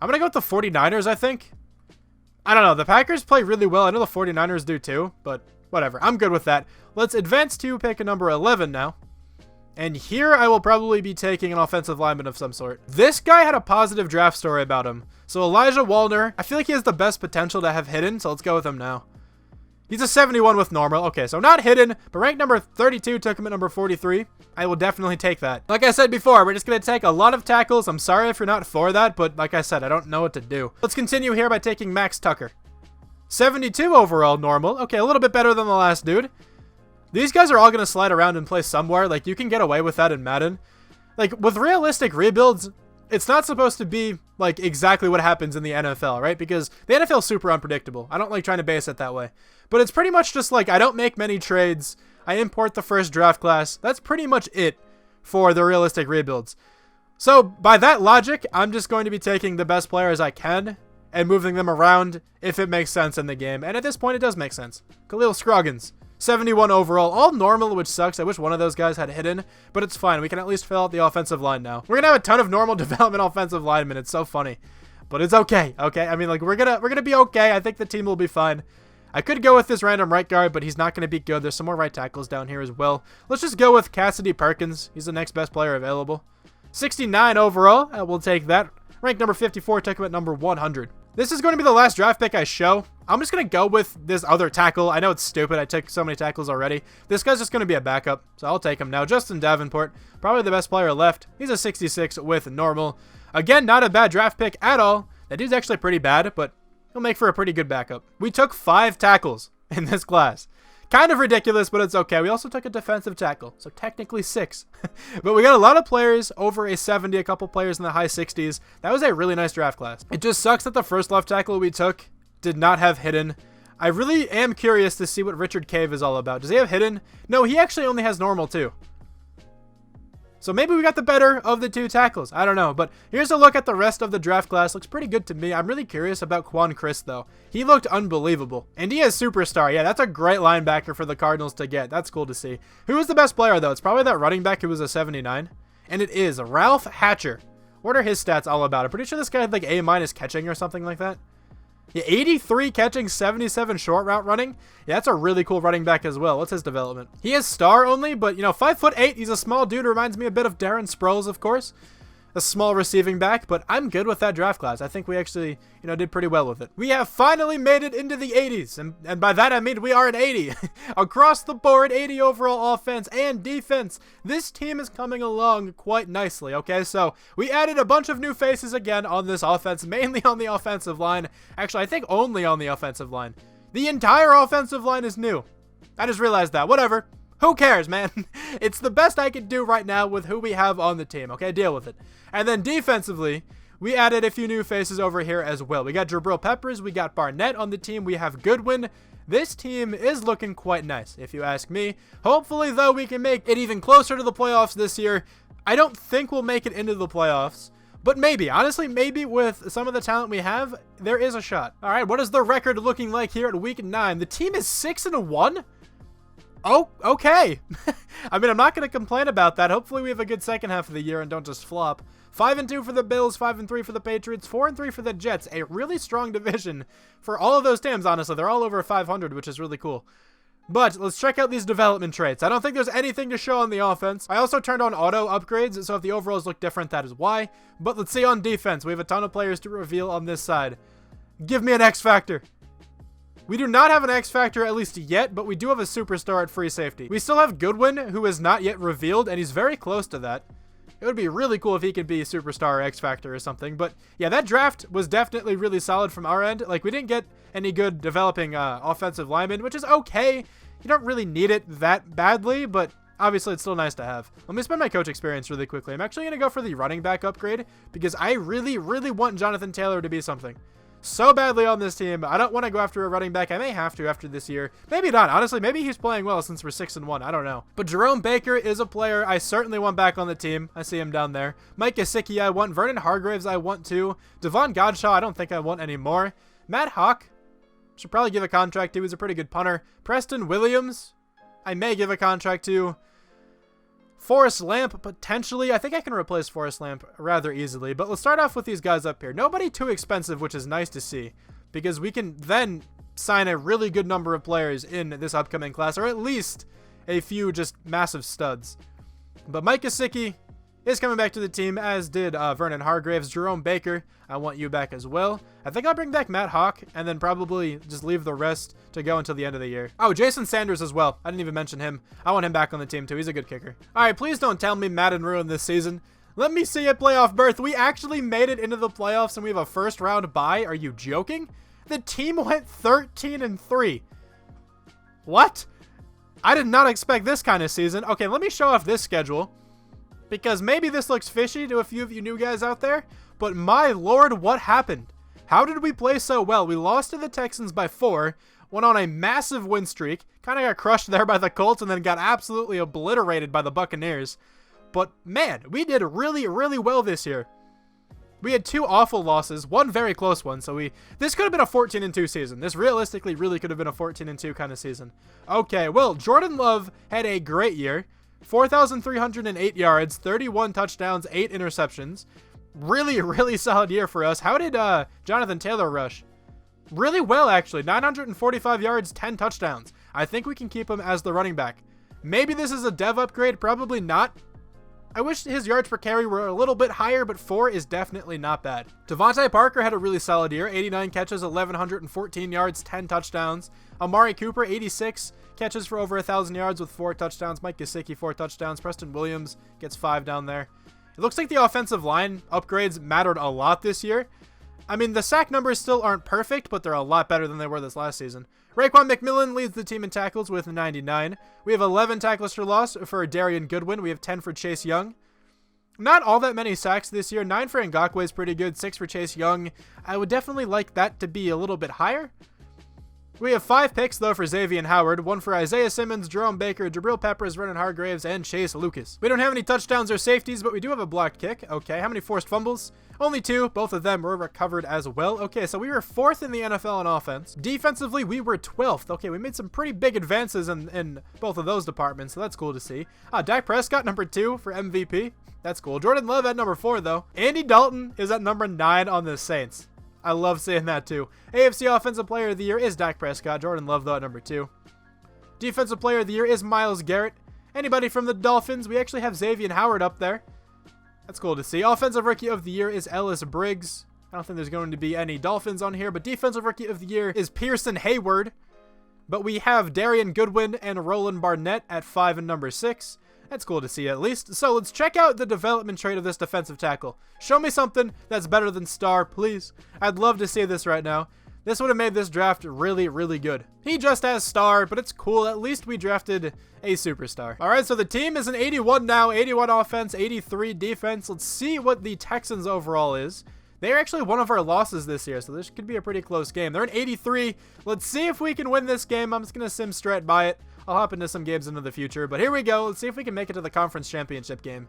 I'm going to go with the 49ers, I think. I don't know. The Packers play really well. I know the 49ers do too, but whatever. I'm good with that. Let's advance to pick a number 11 now. And here I will probably be taking an offensive lineman of some sort. This guy had a positive draft story about him. So Elijah Walder, I feel like he has the best potential to have hidden, so let's go with him now. He's a 71 with normal. Okay, so not hidden, but ranked number 32, took him at number 43. I will definitely take that. Like I said before, we're just going to take a lot of tackles. I'm sorry if you're not for that, but like I said, I don't know what to do. Let's continue here by taking Max Tucker. 72 overall normal. Okay, a little bit better than the last dude. These guys are all going to slide around and play somewhere. Like, you can get away with that in Madden. Like, with realistic rebuilds, it's not supposed to be, like, exactly what happens in the NFL, right? Because the NFL is super unpredictable. I don't like trying to base it that way. But it's pretty much just, like, I don't make many trades. I import the first draft class. That's pretty much it for the realistic rebuilds. So, by that logic, I'm just going to be taking the best players I can and moving them around if it makes sense in the game. And at this point, it does make sense. Khalil Scroggins. 71 overall, all normal, which sucks. I wish one of those guys had hidden, but it's fine. We can at least fill out the offensive line now. We're gonna have a ton of normal development offensive linemen. It's so funny, but it's okay. Okay, I mean, like, we're gonna be okay. I think the team will be fine. I could go with this random right guard, but he's not gonna be good. There's some more right tackles down here as well. Let's just go with Cassidy Perkins. He's the next best player available. 69 overall. We'll take that. Ranked number 54. Took him at number 100. This is going to be the last draft pick I show. I'm just going to go with this other tackle. I know it's stupid. I took so many tackles already. This guy's just going to be a backup, so I'll take him now. Justin Davenport, probably the best player left. He's a 66 with normal. Again, not a bad draft pick at all. That dude's actually pretty bad, but he'll make for a pretty good backup. We took 5 tackles in this class. Kind of ridiculous, but it's okay. We also took a defensive tackle, so technically 6. But we got a lot of players over a 70, a couple players in the high 60s. That was a really nice draft class. It just sucks that the first left tackle we took did not have hidden. I really am curious to see what Richard Cave is all about. Does he have hidden? No, he actually only has normal too. So maybe we got the better of the 2 tackles. I don't know. But here's a look at the rest of the draft class. Looks pretty good to me. I'm really curious about Quan Chris, though. He looked unbelievable. And he is superstar. Yeah, that's a great linebacker for the Cardinals to get. That's cool to see. Who is the best player, though? It's probably that running back who was a 79. And it is Ralph Hatcher. What are his stats all about? I'm pretty sure this guy had like A- catching or something like that. Yeah, 83 catching, 77 short route running. Yeah, that's a really cool running back as well. What's his development? He is star only, but, you know, 5'8". He's a small dude. Reminds me a bit of Darren Sproles, of course. A small receiving back, but I'm good with that draft class. I think we actually, you know, did pretty well with it. We have finally made it into the 80s, and by that I mean we are at 80. Across the board, 80 overall offense and defense. This team is coming along quite nicely, okay? So we added a bunch of new faces again on this offense, mainly on the offensive line. Actually, I think only on the offensive line. The entire offensive line is new. I just realized that. Whatever. Who cares, man? It's the best I can do right now with who we have on the team, okay? Deal with it. And then defensively, we added a few new faces over here as well. We got Jabril Peppers, we got Barnett on the team, we have Goodwin. This team is looking quite nice, if you ask me. Hopefully, though, we can make it even closer to the playoffs this year. I don't think we'll make it into the playoffs, but maybe. Honestly, maybe with some of the talent we have, there is a shot. All right, what is the record looking like here at Week 9? The team is 6-1? Oh, okay. I mean, I'm not going to complain about that. Hopefully, we have a good second half of the year and don't just flop. 5-2 for the Bills, 5-3 for the Patriots, 4-3 for the Jets. A really strong division for all of those teams, honestly. They're all over 500, which is really cool. But let's check out these development traits. I don't think there's anything to show on the offense. I also turned on auto upgrades, so if the overalls look different, that is why. But let's see on defense. We have a ton of players to reveal on this side. Give me an X Factor. We do not have an X Factor, at least yet, but we do have a superstar at free safety. We still have Goodwin, who is not yet revealed, and he's very close to that. It would be really cool if he could be a superstar or X Factor or something. But yeah, that draft was definitely really solid from our end. Like, we didn't get any good developing offensive linemen, which is okay. You don't really need it that badly, but obviously it's still nice to have. Let me spend my coach experience really quickly. I'm actually going to go for the running back upgrade because I really, really want Jonathan Taylor to be something so badly on this team. I don't want to go after a running back. I may have to after this year. Maybe not. Honestly, maybe he's playing well since we're 6-1. I don't know. But Jerome Baker is a player I certainly want back on the team. I see him down there. Mike Gesicki I want. Vernon Hargreaves I want too. Devon Godshaw I don't think I want anymore. Matt Hawk, should probably give a contract to. He's a pretty good punter. Preston Williams, I may give a contract to. Forrest Lamp, potentially. I think I can replace Forrest Lamp rather easily. But let's start off with these guys up here. Nobody too expensive, which is nice to see, because we can then sign a really good number of players in this upcoming class, or at least a few just massive studs. But Mike Gesicki is coming back to the team, as did Vernon Hargreaves. Jerome Baker, I want you back as well. I think I'll bring back Matt Hawk and then probably just leave the rest to go until the end of the year. Oh, Jason Sanders as well. I didn't even mention him. I want him back on the team too. He's a good kicker. All right, please don't tell me Madden ruined this season. Let me see a playoff berth. We actually made it into the playoffs and we have a first round bye. Are you joking? The team went 13-3. What? I did not expect this kind of season. Okay, let me show off this schedule, because maybe this looks fishy to a few of you new guys out there, but my lord, what happened? How did we play so well? We lost to the Texans by 4, went on a massive win streak, kind of got crushed there by the Colts, and then got absolutely obliterated by the Buccaneers. But man, we did really, really well this year. We had 2 awful losses, 1 very close one, so this could have been a 14-2 season. This realistically really could have been a 14-2 kind of season. Okay, well, Jordan Love had a great year. 4,308 yards, 31 touchdowns, 8 interceptions. Really, really solid year for us. How did Jonathan Taylor rush? Really well, actually. 945 yards, 10 touchdowns. I think we can keep him as the running back. Maybe this is a dev upgrade. Probably not. I wish his yards per carry were a little bit higher, but 4 is definitely not bad. Devante Parker had a really solid year. 89 catches, 1,114 yards, 10 touchdowns. Amari Cooper, 86 catches for over 1,000 yards with 4 touchdowns. Mike Gesicki, 4 touchdowns. Preston Williams gets 5 down there. It looks like the offensive line upgrades mattered a lot this year. I mean, the sack numbers still aren't perfect, but they're a lot better than they were this last season. Raekwon McMillan leads the team in tackles with 99. We have 11 tackles for loss for Darian Goodwin. We have 10 for Chase Young. Not all that many sacks this year. 9 for Ngakoue is pretty good. 6 for Chase Young. I would definitely like that to be a little bit higher. We have 5 picks, though, for Zaevion Howard. 1 for Isaiah Simmons, Jerome Baker, Jabril Peppers, Vernon Hargreaves, and Chase Lucas. We don't have any touchdowns or safeties, but we do have a blocked kick. Okay, how many forced fumbles? Only 2. Both of them were recovered as well. Okay, so we were 4th in the NFL in offense. Defensively, we were 12th. Okay, we made some pretty big advances in both of those departments, so that's cool to see. Dak Prescott, number 2 for MVP. That's cool. Jordan Love at number 4, though. Andy Dalton is at number 9 on the Saints. I love seeing that too. AFC Offensive Player of the Year is Dak Prescott. Jordan Love, though, at number 2. Defensive Player of the Year is Myles Garrett. Anybody from the Dolphins? We actually have Zaevion Howard up there. That's cool to see. Offensive Rookie of the Year is Ellis Briggs. I don't think there's going to be any Dolphins on here, but Defensive Rookie of the Year is Pearson Hayward. But we have Darian Goodwin and Roland Barnett at 5 and number 6. That's cool to see at least. So let's check out the development trait of this defensive tackle. Show me something that's better than star, please. I'd love to see this right now. This would have made this draft really, really good. He just has star, but it's cool. At least we drafted a superstar. All right, so the team is an 81 now. 81 offense, 83 defense. Let's see what the Texans overall is. They're actually one of our losses this year, so this could be a pretty close game. They're an 83. Let's see if we can win this game. I'm just going to sim strat by it. I'll hop into some games into the future, but here we go. Let's see if we can make it to the conference championship game.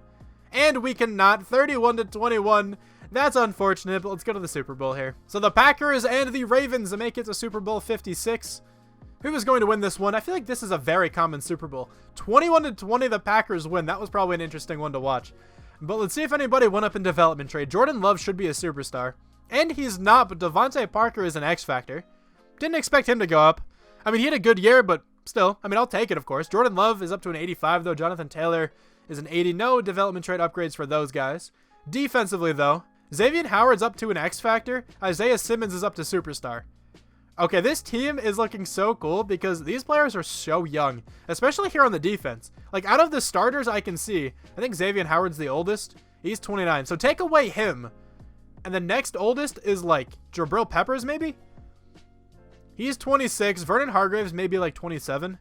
And we cannot. 31-21. That's unfortunate, but let's go to the Super Bowl here. So the Packers and the Ravens make it to Super Bowl 56. Who is going to win this one? I feel like this is a very common Super Bowl. 21-20, the Packers win. That was probably an interesting one to watch. But let's see if anybody went up in development trade. Jordan Love should be a superstar. And he's not, but Devante Parker is an X factor. Didn't expect him to go up. I mean, he had a good year, but still, I mean, I'll take it, of course. Jordan Love is up to an 85, though. Jonathan Taylor is an 80. No development trade upgrades for those guys. Defensively, though, Zaevion Howard's up to an X factor. Isaiah Simmons is up to superstar. Okay, this team is looking so cool because these players are so young, especially here on the defense. Like, out of the starters I can see, I think Zaevion Howard's the oldest. He's 29. So take away him, and the next oldest is, like, Jabril Peppers, maybe? He's 26. Vernon Hargreaves maybe like 27.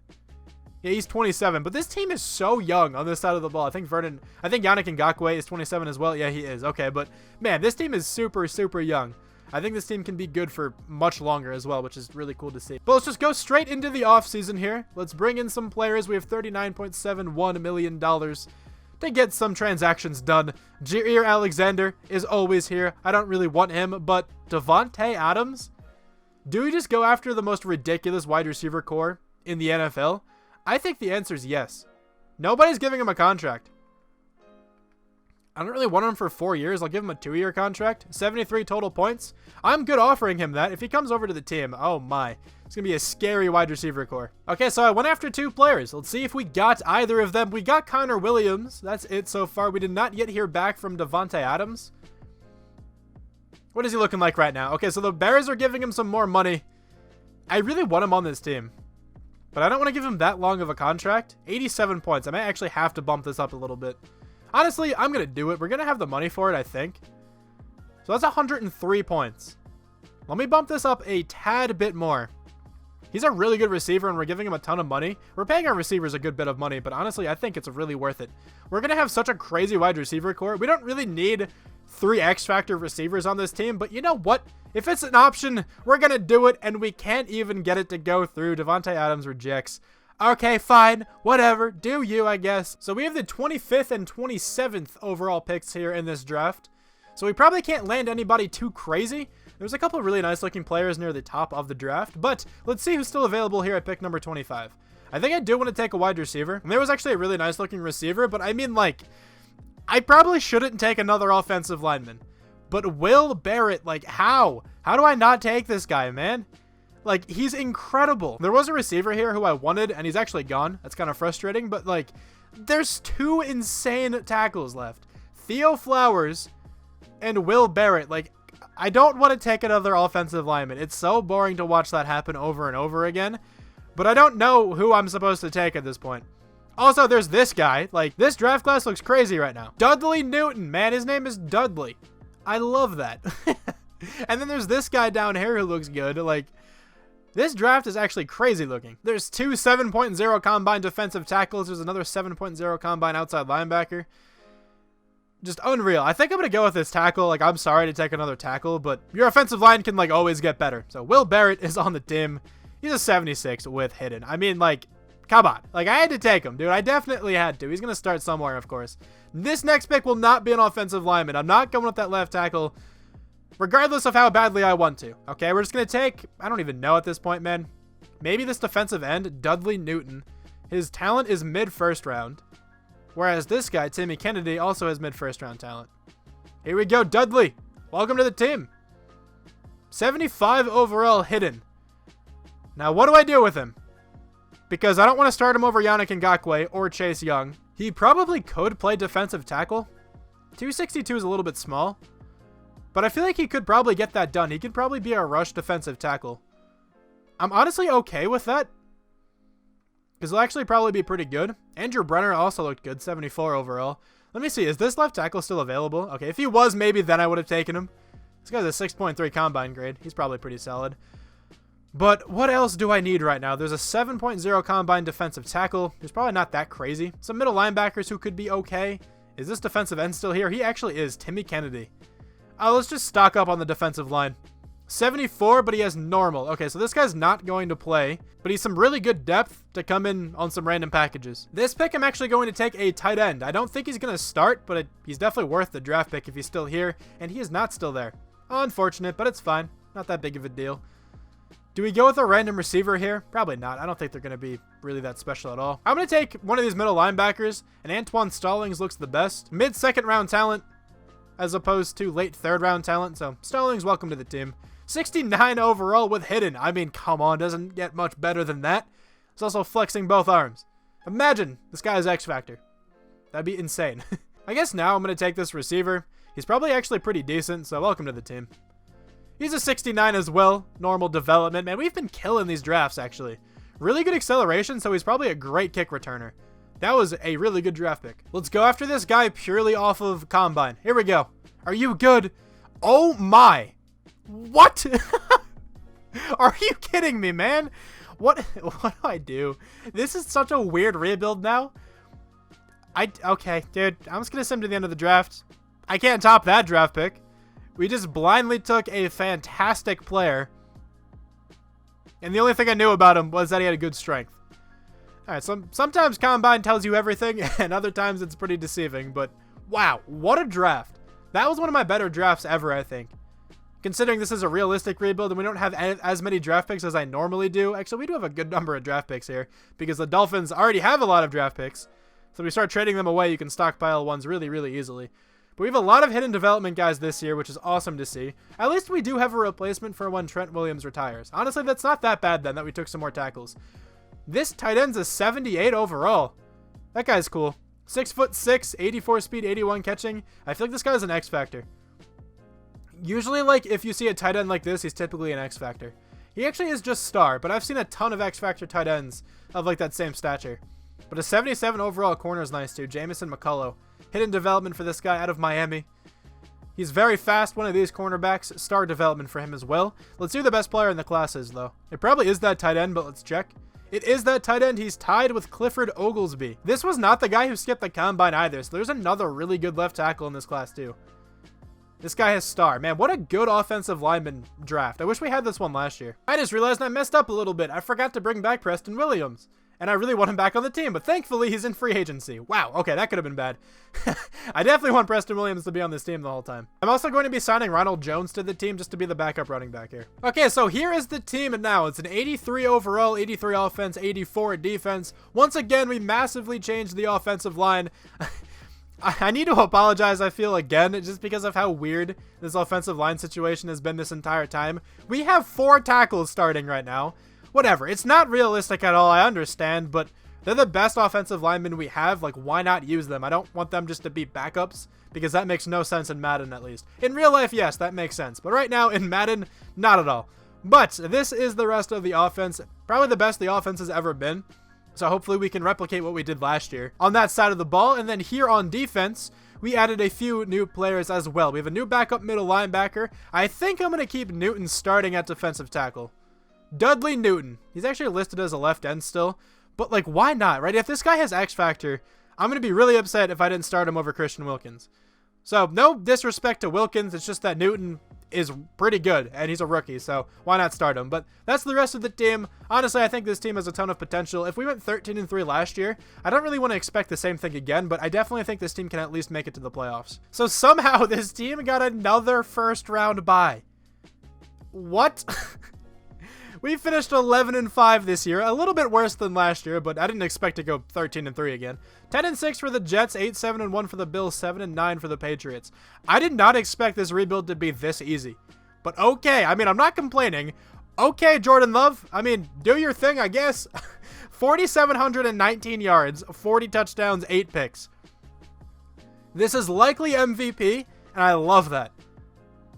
Yeah, he's 27. But this team is so young on this side of the ball. I think Yannick Ngakoue is 27 as well. Yeah, he is. Okay, but man, this team is super, super young. I think this team can be good for much longer as well, which is really cool to see. But let's just go straight into the offseason here. Let's bring in some players. We have $39.71 million to get some transactions done. Jair Alexander is always here. I don't really want him, but Devontae Adams? Do we just go after the most ridiculous wide receiver core in the NFL? I think the answer is yes. Nobody's giving him a contract. I don't really want him for 4 years. I'll give him a 2-year contract. 73 total points. I'm good offering him that. If he comes over to the team, oh my. It's going to be a scary wide receiver core. Okay, so I went after 2 players. Let's see if we got either of them. We got Connor Williams. That's it so far. We did not yet hear back from Devante Adams. What is he looking like right now? Okay, so the Bears are giving him some more money. I really want him on this team, but I don't want to give him that long of a contract. 87 points. I might actually have to bump this up a little bit. Honestly, I'm going to do it. We're going to have the money for it, I think. So that's 103 points. Let me bump this up a tad bit more. He's a really good receiver, and we're giving him a ton of money. We're paying our receivers a good bit of money, but honestly, I think it's really worth it. We're going to have such a crazy wide receiver core. We don't really need 3 X-Factor receivers on this team, but you know what? If it's an option, we're going to do it, and we can't even get it to go through. Devante Adams rejects. Okay, fine, whatever, do you, I guess. So we have the 25th and 27th overall picks here in this draft. So we probably can't land anybody too crazy. There's a couple of really nice looking players near the top of the draft, but let's see who's still available here at pick number 25. I think I do want to take a wide receiver. And there was actually a really nice looking receiver, but I mean, like, I probably shouldn't take another offensive lineman. But Will Barrett, like, how? How do I not take this guy, man? Like, he's incredible. There was a receiver here who I wanted, and he's actually gone. That's kind of frustrating, but, like, there's 2 insane tackles left. Theo Flowers and Will Barrett. Like, I don't want to take another offensive lineman. It's so boring to watch that happen over and over again, but I don't know who I'm supposed to take at this point. Also, there's this guy. Like, this draft class looks crazy right now. Dudley Newton, man. His name is Dudley. I love that. And then there's this guy down here who looks good. Like, this draft is actually crazy looking. There's 2 7.0 combine defensive tackles. There's another 7.0 combine outside linebacker. Just unreal. I think I'm going to go with this tackle. Like, I'm sorry to take another tackle, but your offensive line can, like, always get better. So Will Barrett is on the team. He's a 76 with hidden. I mean, like, come on. Like, I had to take him, dude. I definitely had to. He's going to start somewhere, of course. This next pick will not be an offensive lineman. I'm not going with that left tackle, regardless of how badly I want to. Okay, we're just going to take, I don't even know at this point, man. Maybe this defensive end, Dudley Newton. His talent is mid-first round. Whereas this guy, Timmy Kennedy, also has mid-first round talent. Here we go, Dudley. Welcome to the team. 75 overall hidden. Now, what do I do with him? Because I don't want to start him over Yannick Ngakoue or Chase Young. He probably could play defensive tackle. 262 is a little bit small. But I feel like he could probably get that done. He could probably be a rush defensive tackle. I'm honestly okay with that, because he'll actually probably be pretty good. Andrew Brenner also looked good, 74 overall. Let me see, is this left tackle still available? Okay, if he was, maybe then I would have taken him. This guy's a 6.3 combine grade. He's probably pretty solid. But what else do I need right now? There's a 7.0 combine defensive tackle. There's probably not that crazy. Some middle linebackers who could be okay. Is this defensive end still here? He actually is. Timmy Kennedy. Let's just stock up on the defensive line. 74, but he has normal. Okay, so this guy's not going to play, but he's some really good depth to come in on some random packages. This pick, I'm actually going to take a tight end. I don't think he's going to start, but he's definitely worth the draft pick if he's still here, and he is not still there. Unfortunate, but it's fine. Not that big of a deal. Do we go with a random receiver here? Probably not. I don't think they're going to be really that special at all. I'm going to take one of these middle linebackers, and Antoine Stallings looks the best. Mid-second round talent, as opposed to late third round talent, so Stallings, welcome to the team. 69 overall with hidden. I mean, come on, doesn't get much better than that. He's also flexing both arms. Imagine this guy's X-Factor. That'd be insane. I guess now I'm going to take this receiver. He's probably actually pretty decent, so welcome to the team. He's a 69 as well. Normal development. Man, we've been killing these drafts, actually. Really good acceleration, so he's probably a great kick returner. That was a really good draft pick. Let's go after this guy purely off of combine. Here we go. Are you good? Oh my. What? Are you kidding me, man? What do I do? This is such a weird rebuild now. Okay, dude. I'm just going to send him to the end of the draft. I can't top that draft pick. We just blindly took a fantastic player, and the only thing I knew about him was that he had a good strength. Alright, sometimes Combine tells you everything, and other times it's pretty deceiving, but wow, what a draft. That was one of my better drafts ever, I think. Considering this is a realistic rebuild and we don't have as many draft picks as I normally do. Actually, we do have a good number of draft picks here because the Dolphins already have a lot of draft picks. So we start trading them away, you can stockpile ones really, really easily. But we have a lot of hidden development guys this year, which is awesome to see. At least we do have a replacement for when Trent Williams retires. Honestly, that's not that bad then that we took some more tackles. This tight end's a 78 overall. That guy's cool. 6'6", 84 speed, 81 catching. I feel like this guy's an X factor. Usually, like, if you see a tight end like this, he's typically an X factor. He actually is just star, but I've seen a ton of X factor tight ends of like that same stature. But a 77 overall corner is nice too. Jamison McCullough. Hidden development for this guy out of Miami. He's very fast, one of these cornerbacks. Star development for him as well. Let's see who the best player in the class is, though. It probably is that tight end, but let's check. It is that tight end. He's tied with Clifford Oglesby. This was not the guy who skipped the combine either, so there's another really good left tackle in this class too. This guy has star. Man, what a good offensive lineman draft. I wish we had this one last year. I just realized I messed up a little bit. I forgot to bring back Preston Williams. And I really want him back on the team, but thankfully he's in free agency. Wow, okay, that could have been bad. I definitely want Preston Williams to be on this team the whole time. I'm also going to be signing Ronald Jones to the team just to be the backup running back here. Okay, so here is the team and now. It's an 83 overall, 83 offense, 84 defense. Once again, we massively changed the offensive line. I need to apologize, I feel, again, just because of how weird this offensive line situation has been this entire time. We have 4 tackles starting right now. Whatever, it's not realistic at all, I understand, but they're the best offensive linemen we have. Like, why not use them? I don't want them just to be backups, because that makes no sense in Madden, at least. In real life, yes, that makes sense, but right now, in Madden, not at all. But this is the rest of the offense, probably the best the offense has ever been, so hopefully we can replicate what we did last year on that side of the ball. And then here on defense, we added a few new players as well. We have a new backup middle linebacker. I think I'm going to keep Newton starting at defensive tackle. Dudley Newton. He's actually listed as a left end still, but like, why not, right? If this guy has X factor, I'm going to be really upset if I didn't start him over Christian Wilkins. So no disrespect to Wilkins, it's just that Newton is pretty good and he's a rookie, so why not start him? But that's the rest of the team. Honestly, I think this team has a ton of potential. If we went 13-3 last year, I don't really want to expect the same thing again, but I definitely think this team can at least make it to the playoffs. So somehow this team got another first round bye. What? We finished 11-5 this year, a little bit worse than last year, but I didn't expect to go 13-3 again. 10-6 for the Jets, 8-7-1 for the Bills, 7-9 for the Patriots. I did not expect this rebuild to be this easy, but okay. I mean, I'm not complaining. Okay, Jordan Love. I mean, do your thing, I guess. 4,719 yards, 40 touchdowns, 8 picks. This is likely MVP, and I love that.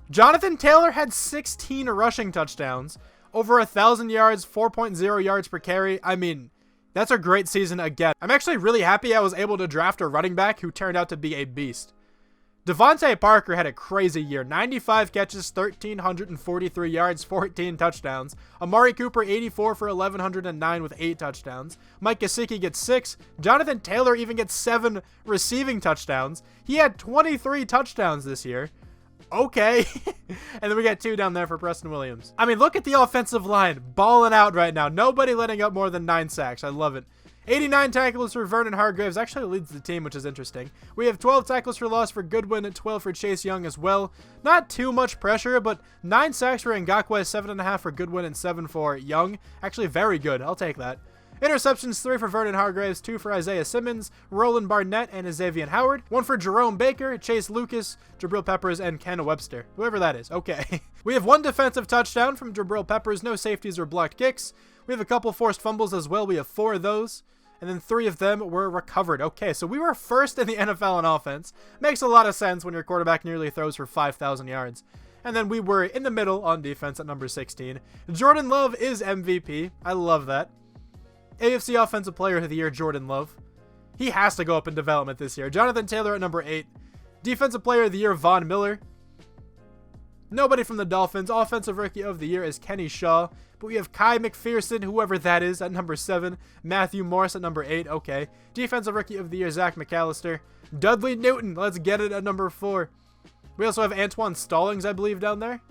Jonathan Taylor had 16 rushing touchdowns. Over 1,000 yards, 4.0 yards per carry. I mean, that's a great season again. I'm actually really happy I was able to draft a running back who turned out to be a beast. Devante Parker had a crazy year. 95 catches, 1,343 yards, 14 touchdowns. Amari Cooper, 84 for 1,109 with 8 touchdowns. Mike Gesicki gets 6. Jonathan Taylor even gets 7 receiving touchdowns. He had 23 touchdowns this year. Okay. And then we got 2 down there for Preston Williams. I mean, look at the offensive line balling out right now. Nobody letting up more than 9 sacks. I love it. 89 tackles for Vernon Hargreaves. Actually leads the team, which is interesting. We have 12 tackles for loss for Goodwin and 12 for Chase Young as well. Not too much pressure, but 9 sacks for Ngakoue, 7.5 for Goodwin, and 7 for Young. Actually very good. I'll take that. Interceptions, 3 for Vernon Hargreaves, 2 for Isaiah Simmons, Roland Barnett, and Zaevion Howard. 1 for Jerome Baker, Chase Lucas, Jabril Peppers, and Ken Webster. Whoever that is. Okay. We have 1 defensive touchdown from Jabril Peppers, no safeties or blocked kicks. We have a couple forced fumbles as well. We have 4 of those, and then 3 of them were recovered. Okay, so we were first in the NFL in offense. Makes a lot of sense when your quarterback nearly throws for 5,000 yards. And then we were in the middle on defense at number 16. Jordan Love is MVP. I love that. AFC Offensive Player of the Year, Jordan Love. He has to go up in development this year. Jonathan Taylor at number 8. Defensive Player of the Year, Von Miller. Nobody from the Dolphins. Offensive Rookie of the Year is Kenny Shaw. But we have Kai McPherson, whoever that is, at number 7. Matthew Morris at number 8. Okay. Defensive Rookie of the Year, Zach McAllister. Dudley Newton. Let's get it at number 4. We also have Antoine Stallings, I believe, down there.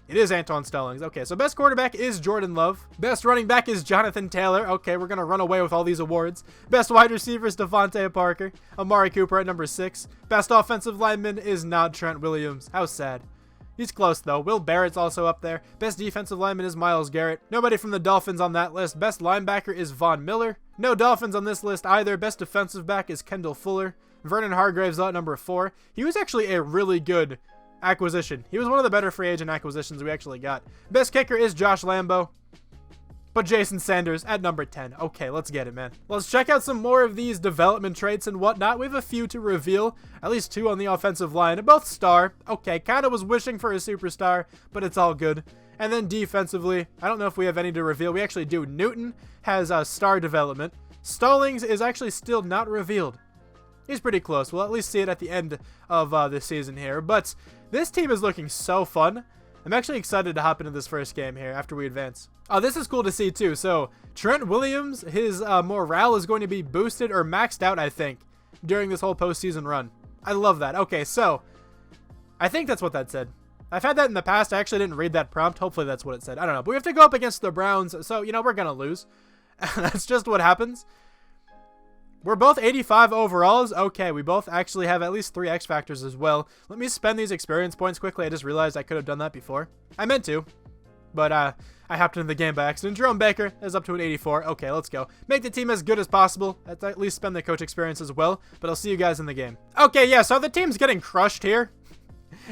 It is Antoine Stallings. Okay, so best quarterback is Jordan Love. Best running back is Jonathan Taylor. Okay, we're going to run away with all these awards. Best wide receiver is Devante Parker. Amari Cooper at number 6. Best offensive lineman is not Trent Williams. How sad. He's close, though. Will Barrett's also up there. Best defensive lineman is Myles Garrett. Nobody from the Dolphins on that list. Best linebacker is Von Miller. No Dolphins on this list either. Best defensive back is Kendall Fuller. Vernon Hargreaves at number 4. He was actually a really good acquisition. He was one of the better free agent acquisitions we actually got. Best kicker is Josh Lambo. But Jason Sanders at number 10. Okay, let's get it, man. Let's check out some more of these development traits and whatnot. We have a few to reveal. At least 2 on the offensive line. Both star. Okay, kind of was wishing for a superstar, but it's all good. And then defensively, I don't know if we have any to reveal. We actually do. Newton has star development. Stallings is actually still not revealed. He's pretty close. We'll at least see it at the end of this season here. But this team is looking so fun. I'm actually excited to hop into this first game here after we advance. Oh, this is cool to see too. So Trent Williams, his morale is going to be boosted or maxed out, I think, during this whole postseason run. I love that. Okay, so I think that's what that said. I've had that in the past. I actually didn't read that prompt. Hopefully that's what it said. I don't know. But we have to go up against the Browns. So, you know, we're going to lose. That's just what happens. We're both 85 overalls. Okay, we both actually have at least 3 X Factors as well. Let me spend these experience points quickly. I just realized I could have done that before. I meant to, but I hopped into the game by accident. Jerome Baker is up to an 84. Okay, let's go. Make the team as good as possible. At least spend the coach experience as well, but I'll see you guys in the game. Okay, yeah, so the team's getting crushed here.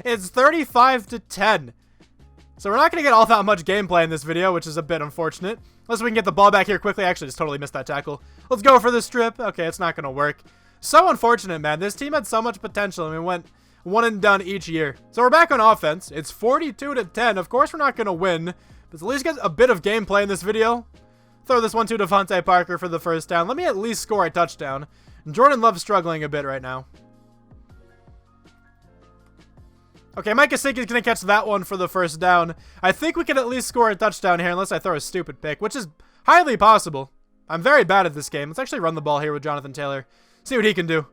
It's 35-10. So we're not going to get all that much gameplay in this video, which is a bit unfortunate. Unless we can get the ball back here quickly. I actually just totally missed that tackle. Let's go for the strip. Okay, it's not going to work. So unfortunate, man. This team had so much potential, and we went one and done each year. So we're back on offense. It's 42-10. Of course, we're not going to win, but at least get a bit of gameplay in this video. Throw this one to Devante Parker for the first down. Let me at least score a touchdown. Jordan Love's struggling a bit right now. Okay, Mike Gesicki's going to catch that one for the first down. I think we can at least score a touchdown here unless I throw a stupid pick, which is highly possible. I'm very bad at this game. Let's actually run the ball here with Jonathan Taylor. See what he can do.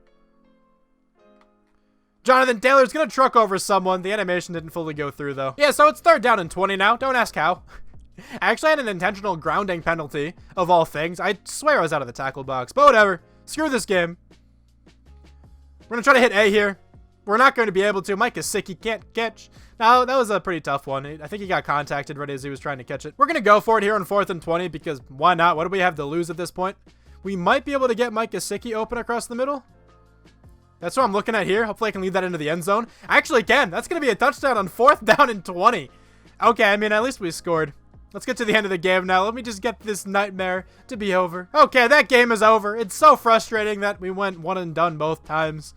Jonathan Taylor's going to truck over someone. The animation didn't fully go through, though. Yeah, so it's 3rd down and 20 now. Don't ask how. I actually had an intentional grounding penalty, of all things. I swear I was out of the tackle box, but whatever. Screw this game. We're going to try to hit A here. We're not going to be able to. Mike Gesicki can't catch. Now, that was a pretty tough one. I think he got contacted right as he was trying to catch it. We're going to go for it here on 4th and 20 because why not? What do we have to lose at this point? We might be able to get Mike Gesicki open across the middle. That's what I'm looking at here. Hopefully I can lead that into the end zone. I actually can. That's going to be a touchdown on 4th down and 20. Okay, I mean, at least we scored. Let's get to the end of the game now. Let me just get this nightmare to be over. Okay, that game is over. It's so frustrating that we went one and done both times.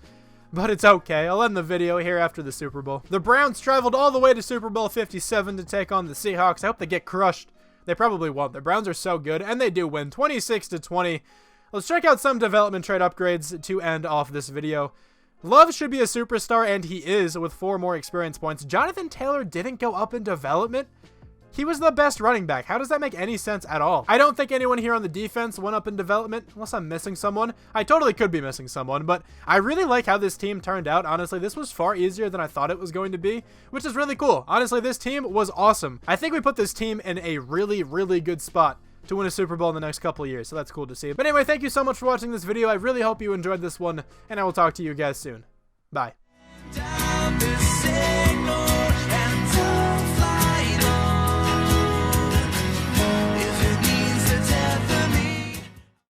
But it's okay. I'll end the video here after the Super Bowl. The Browns traveled all the way to Super Bowl 57 to take on the Seahawks. I hope they get crushed. They probably won't. The Browns are so good, and they do win 26-20. Let's check out some development trade upgrades to end off this video. Love should be a superstar, and he is with 4 more experience points. Jonathan Taylor didn't go up in development. He was the best running back. How does that make any sense at all? I don't think anyone here on the defense went up in development, unless I'm missing someone. I totally could be missing someone, but I really like how this team turned out. Honestly, this was far easier than I thought it was going to be, which is really cool. Honestly, this team was awesome. I think we put this team in a really, really good spot to win a Super Bowl in the next couple of years, so that's cool to see. But anyway, thank you so much for watching this video. I really hope you enjoyed this one, and I will talk to you guys soon. Bye.